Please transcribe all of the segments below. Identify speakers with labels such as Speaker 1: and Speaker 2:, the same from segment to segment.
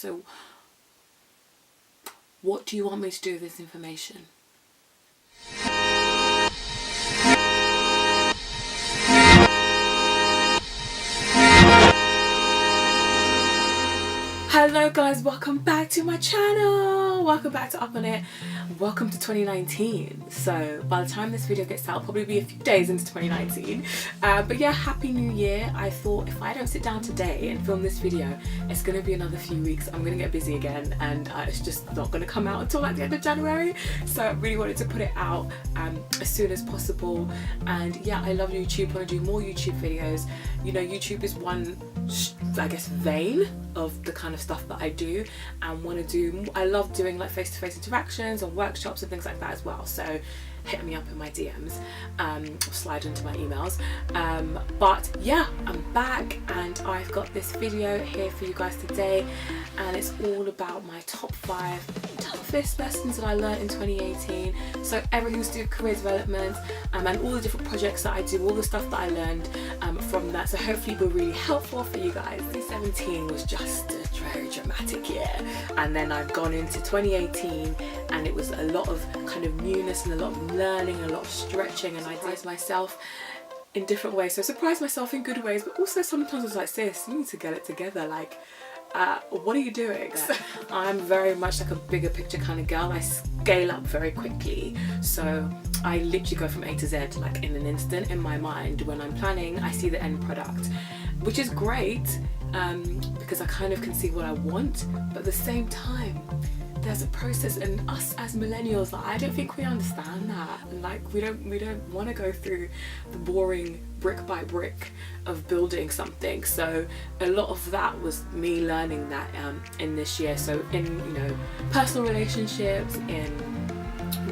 Speaker 1: So what do you want me to do with this information? Hello guys, welcome back to my channel. Welcome back to Up On It. Welcome to 2019. So by the time this video gets out, it'll probably be a few days into 2019. But yeah, happy new year. I thought if I don't sit down today and film this video, it's gonna be another few weeks. I'm gonna get busy again, and it's just not gonna come out until like the end of January. So I really wanted to put it out as soon as possible. And yeah, I love YouTube. I want to do more YouTube videos. You know, YouTube is one, I guess, vein of the kind of stuff that I do, and want to do. I love doing like face-to-face interactions and workshops and things like that as well. So hit me up in my DMs, or slide into my emails. But yeah, I'm back and I've got this video here for you guys today, and it's all about my top 5 toughest lessons that I learned in 2018. So everything to do with career development, and all the different projects that I do, all the stuff that I learned from that. So hopefully it will be really helpful for you guys. 2017 was just a very dramatic year, and then I've gone into 2018 and it was a lot of kind of newness and a lot of learning, a lot of stretching, and I surprised myself in different ways. So I surprised myself in good ways, but also sometimes I was like, sis, you need to get it together. Like, what are you doing? So I'm very much like a bigger picture kind of girl. I scale up very quickly, so I literally go from A to Z like in an instant. In my mind, when I'm planning, I see the end product, which is great because I kind of can see what I want, but at the same time there's a process, and us as millennials, like, I don't think we understand that, and like we don't want to go through the boring brick by brick of building something. So a lot of that was me learning that in this year. So in, you know, personal relationships, in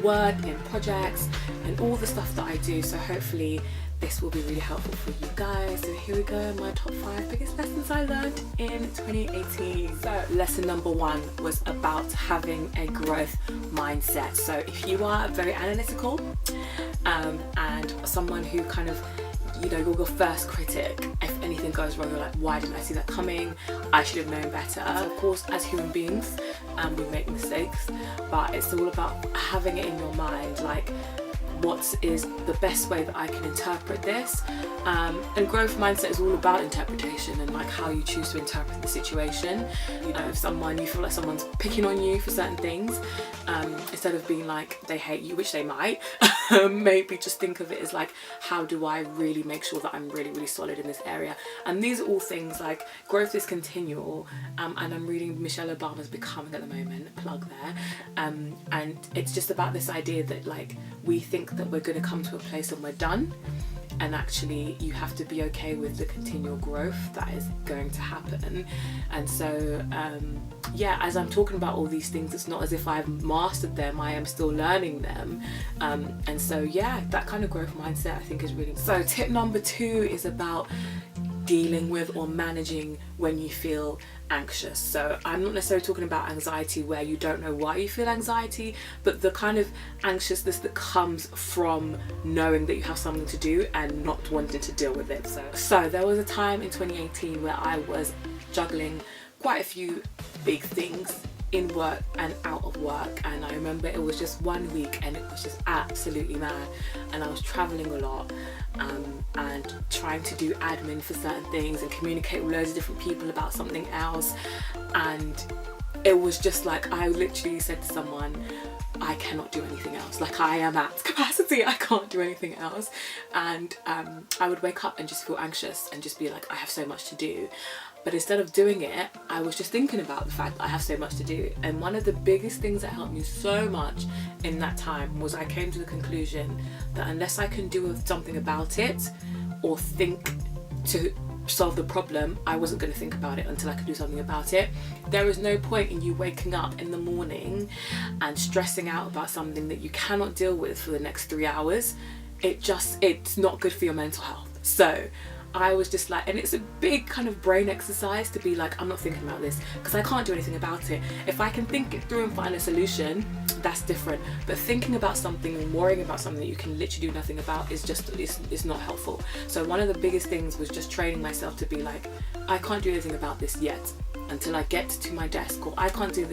Speaker 1: work, in projects, and all the stuff that I do. So hopefully this will be really helpful for you guys. So here we go, my top 5 biggest lessons I learned in 2018. So lesson number 1 was about having a growth mindset. So if you are very analytical and someone who kind of, you know, you're your first critic. If anything goes wrong, you're like, why didn't I see that coming? I should have known better. Of course, as human beings, we make mistakes, but it's all about having it in your mind, like, what is the best way that I can interpret this? And growth mindset is all about interpretation and like how you choose to interpret the situation. You know, if you feel like someone's picking on you for certain things, instead of being like they hate you, which they might, maybe just think of it as like, how do I really make sure that I'm really, really solid in this area? And these are all things like growth is continual, and I'm reading Michelle Obama's Becoming at the moment, plug there, and it's just about this idea that like we think that we're going to come to a place and we're done, and actually you have to be okay with the continual growth that is going to happen. And so yeah, as I'm talking about all these things, it's not as if I've mastered them, I am still learning them, and so yeah, that kind of growth mindset I think is really. So tip number 2 is about dealing with or managing when you feel anxious. So I'm not necessarily talking about anxiety where you don't know why you feel anxiety, but the kind of anxiousness that comes from knowing that you have something to do and not wanting to deal with it. So there was a time in 2018 where I was juggling quite a few big things in work and out of work, and I remember it was just one week and it was just absolutely mad, and I was traveling a lot and trying to do admin for certain things and communicate with loads of different people about something else, and it was just like I literally said to someone, I cannot do anything else, like I am at capacity, I can't do anything else. And I would wake up and just feel anxious and just be like, I have so much to do. But instead of doing it, I was just thinking about the fact that I have so much to do. And one of the biggest things that helped me so much in that time was I came to the conclusion that unless I can do something about it or think to solve the problem, I wasn't going to think about it until I could do something about it. There is no point in you waking up in the morning and stressing out about something that you cannot deal with for the next 3 hours. It's not good for your mental health. So I was just like, and it's a big kind of brain exercise to be like, I'm not thinking about this because I can't do anything about it. If I can think it through and find a solution, that's different. But thinking about something and worrying about something that you can literally do nothing about is just, it's not helpful. So one of the biggest things was just training myself to be like, I can't do anything about this yet. until I get to my desk, or I can't do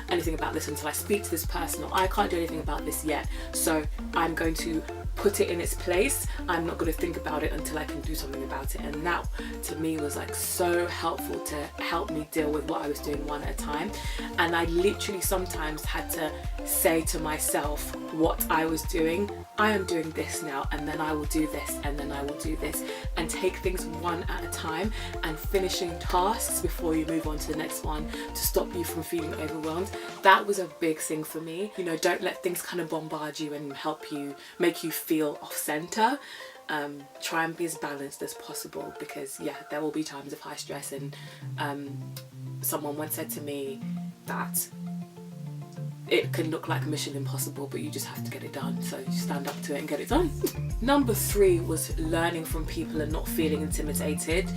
Speaker 1: anything about this until I speak to this person, or I can't do anything about this yet, so I'm going to put it in its place. I'm not going to think about it until I can do something about it. And that to me was like so helpful to help me deal with what I was doing one at a time. And I literally sometimes had to say to myself what I was doing. I am doing this now, and then I will do this, and then I will do this, and take things one at a time, and finishing tasks before you move on to the next one to stop you from feeling overwhelmed. That was a big thing for me. You know, don't let things kind of bombard you and make you feel off center. Try and be as balanced as possible, because yeah, there will be times of high stress. And someone once said to me that it can look like Mission Impossible, but you just have to get it done. So you stand up to it and get it done. Number 3 was learning from people and not feeling intimidated.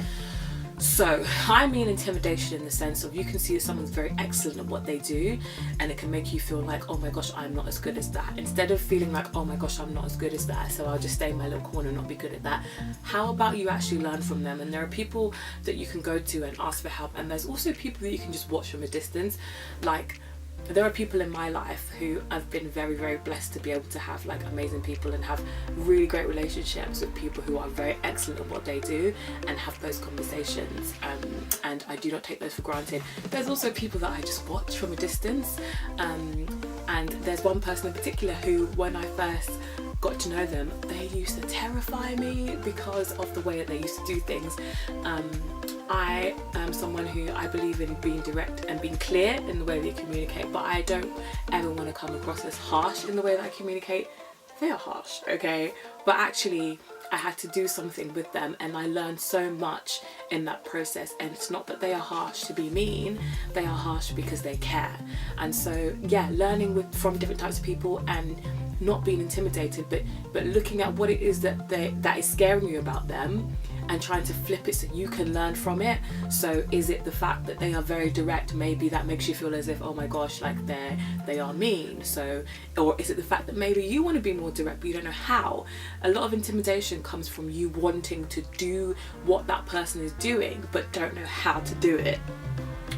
Speaker 1: So I mean intimidation in the sense of, you can see that someone's very excellent at what they do, and it can make you feel like, oh my gosh, I'm not as good as that, instead of feeling like, oh my gosh, I'm not as good as that, so I'll just stay in my little corner and not be good at that. How about you actually learn from them? And there are people that you can go to and ask for help, and there's also people that you can just watch from a distance. Like, there are people in my life who I've been very, very blessed to be able to have like amazing people and have really great relationships with people who are very excellent at what they do, and have those conversations, and I do not take those for granted. There's also people that I just watch from a distance, and there's one person in particular who, when I first got to know them, they used to terrify me because of the way that they used to do things. I am someone who I believe in being direct and being clear in the way that you communicate, but I don't ever want to come across as harsh in the way that I communicate. They are harsh, okay? But actually, I had to do something with them, and I learned so much in that process. And it's not that they are harsh to be mean, they are harsh because they care. And so yeah, learning from different types of people and not being intimidated, but looking at what it is that is scaring you about them, and trying to flip it so you can learn from it. So is it the fact that they are very direct? Maybe that makes you feel as if, oh my gosh, like they are mean. So, or is it the fact that maybe you want to be more direct but you don't know how? A lot of intimidation comes from you wanting to do what that person is doing but don't know how to do it.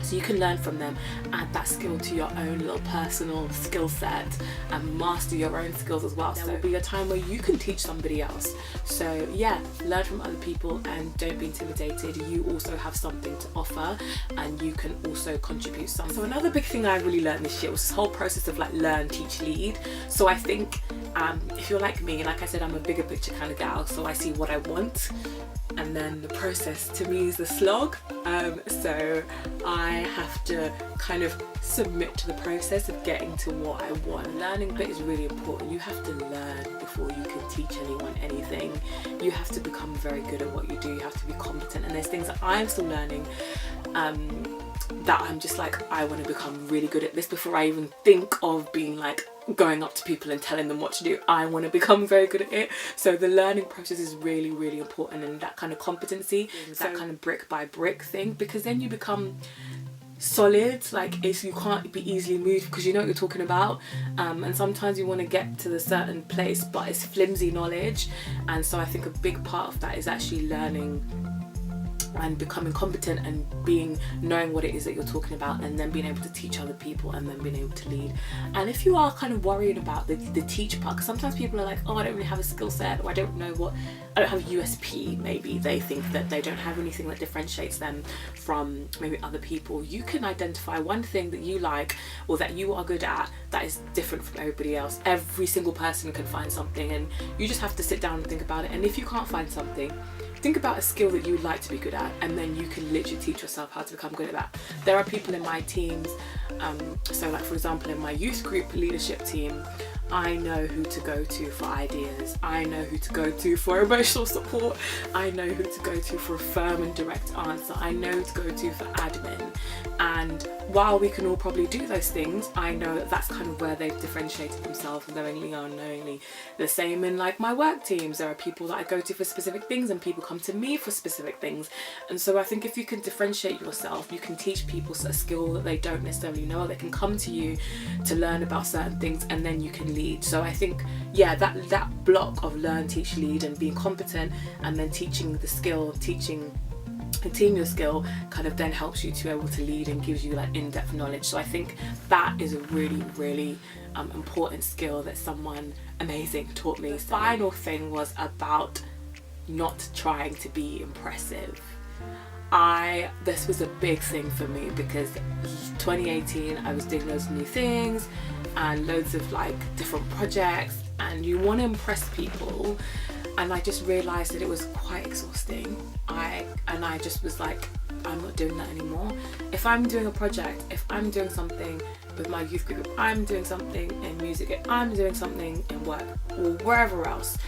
Speaker 1: So you can learn from them, add that skill to your own little personal skill set, and master your own skills as well. There will be a time where you can teach somebody else. So yeah, learn from other people and don't be intimidated. You also have something to offer, and you can also contribute something. So another big thing I really learned this year was this whole process of like learn, teach, lead. So I think if you're like me, like I said, I'm a bigger picture kind of gal, so I see what I want, and then the process to me is the slog. So I have to kind of submit to the process of getting to what I want. Learning bit is really important. You have to learn before you can teach anyone anything. You have to become very good at what you do. You have to be competent, and there's things that I'm still learning that I'm just like, I want to become really good at this before I even think of being like going up to people and telling them what to do. I want to become very good at it. So the learning process is really, really important, and that kind of competency, that kind of brick by brick thing, because then you become solid. Like, you can't be easily moved because you know what you're talking about, and sometimes you want to get to the certain place but it's flimsy knowledge. And so I think a big part of that is actually learning and becoming competent and knowing what it is that you're talking about, and then being able to teach other people, and then being able to lead. And if you are kind of worried about the teach part, because sometimes people are like, oh, I don't really have a skill set, or I don't have USP. Maybe they think that they don't have anything that differentiates them from maybe other people. You can identify one thing that you like or that you are good at that is different from everybody else. Every single person can find something, and you just have to sit down and think about it. And if you can't find something, think about a skill that you would like to be good at, and then you can literally teach yourself how to become good at that. There are people in my teams, so like for example in my youth group leadership team, I know who to go to for ideas, I know who to go to for emotional support, I know who to go to for a firm and direct answer, I know who to go to for admin. And while we can all probably do those things, I know that that's kind of where they've differentiated themselves, knowingly or unknowingly. The same in like my work teams, there are people that I go to for specific things and people come to me for specific things. And so I think if you can differentiate yourself, you can teach people a skill that they don't necessarily know, or they can come to you to learn about certain things, and then you can lead. So I think, yeah, that block of learn, teach, lead, and being competent, and then teaching the skill, teaching a team skill kind of then helps you to be able to lead and gives you like in-depth knowledge. So I think that is a really important skill that someone amazing taught me. The final thing was about not trying to be impressive. This was a big thing for me because 2018 I was doing loads of new things and loads of like different projects, and you want to impress people, and I just realised that it was quite exhausting. I just was like, I'm not doing that anymore. If I'm doing a project, if I'm doing something with my youth group, if I'm doing something in music, if I'm doing something in work or wherever else,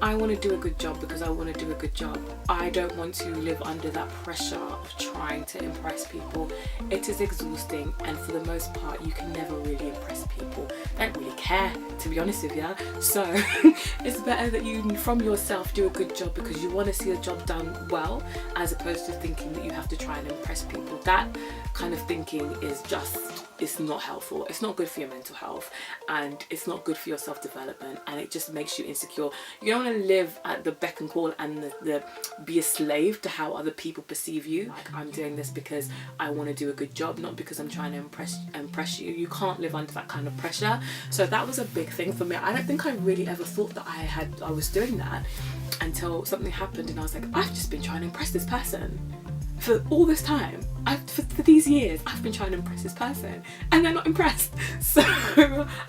Speaker 1: I want to do a good job because I want to do a good job. I don't want to live under that pressure of trying to impress people. It is exhausting, and for the most part you can never really impress people. They don't really care, to be honest with you. So it's better that you from yourself do a good job because you want to see a job done well, as opposed to thinking that you have to try and impress people. That kind of thinking is just, it's not helpful. It's not good for your mental health, and it's not good for your self-development, and it just makes you insecure. You don't want to live at the beck and call and be a slave to how other people perceive you. Like, I'm doing this because I want to do a good job, not because I'm trying to impress you. You can't live under that kind of pressure. So that was a big thing for me. I don't think I really ever thought that I was doing that until something happened, and I was like, I've just been trying to impress this person for all this time. For these years I've been trying to impress this person and they're not impressed. So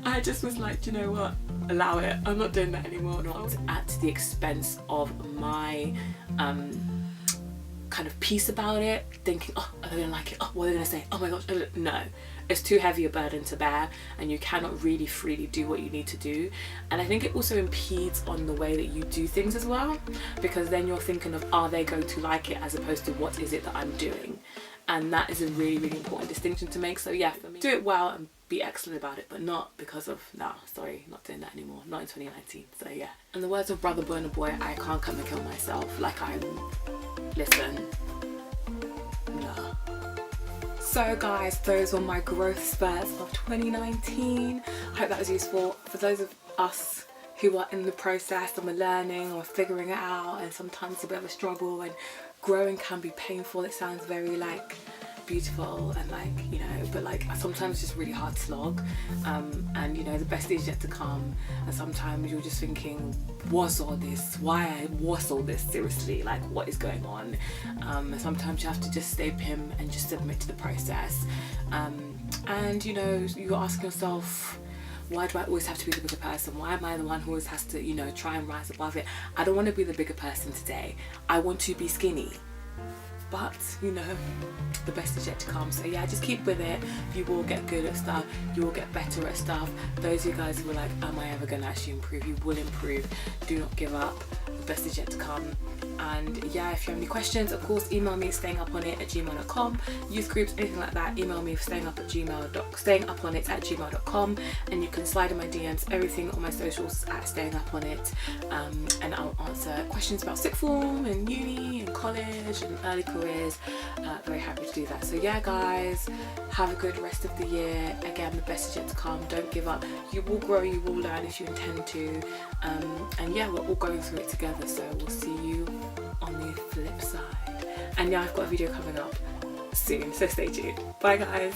Speaker 1: I just was like, you know what, allow it, I'm not doing that anymore. Not at the expense of my kind of peace about it, thinking, oh, are they gonna like it, oh, what are they gonna say, oh my gosh, no. It's too heavy a burden to bear, and you cannot really freely do what you need to do. And I think it also impedes on the way that you do things as well, because then you're thinking of, are they going to like it, as opposed to what is it that I'm doing. And that is a really important distinction to make. So yeah, for me, do it well and be excellent about it, but not because of, no, sorry, not doing that anymore, not in 2019. So yeah, in the words of Brother Burna Boy, I can't come and kill myself. Like, listen, no. So guys, those were my growth spurts of 2019. I hope that was useful for those of us who are in the process and we're learning or figuring it out, and sometimes it's a bit of a struggle, and growing can be painful. It sounds very like beautiful and like, you know, but like sometimes it's just really hard slog, and you know, the best is yet to come. And sometimes you're just thinking, what's all this, what's all this, seriously, like what is going on? And sometimes you have to just stay pim and just submit to the process, and you know, you ask yourself, why do I always have to be the bigger person? Why am I the one who always has to, you know, try and rise above it? I don't want to be the bigger person today. I want to be skinny. But, you know, the best is yet to come. So yeah, just keep with it. You will get good at stuff. You will get better at stuff. Those of you guys who are like, am I ever going to actually improve? You will improve. Do not give up. The best is yet to come. And yeah, if you have any questions, of course, email me stayinguponit@gmail.com. Youth groups, anything like that, email me stayinguponit@gmail.com, and you can slide in my DMs, everything on my socials at stayinguponit, and I'll answer questions about sixth form and uni and college and early careers. Very happy to do that. So yeah guys, have a good rest of the year. Again, the best is yet to come. Don't give up. You will grow, you will learn if you intend to, and yeah, we're all going through it together. So we'll see you on the flip side. And yeah, I've got a video coming up soon, so stay tuned. Bye guys.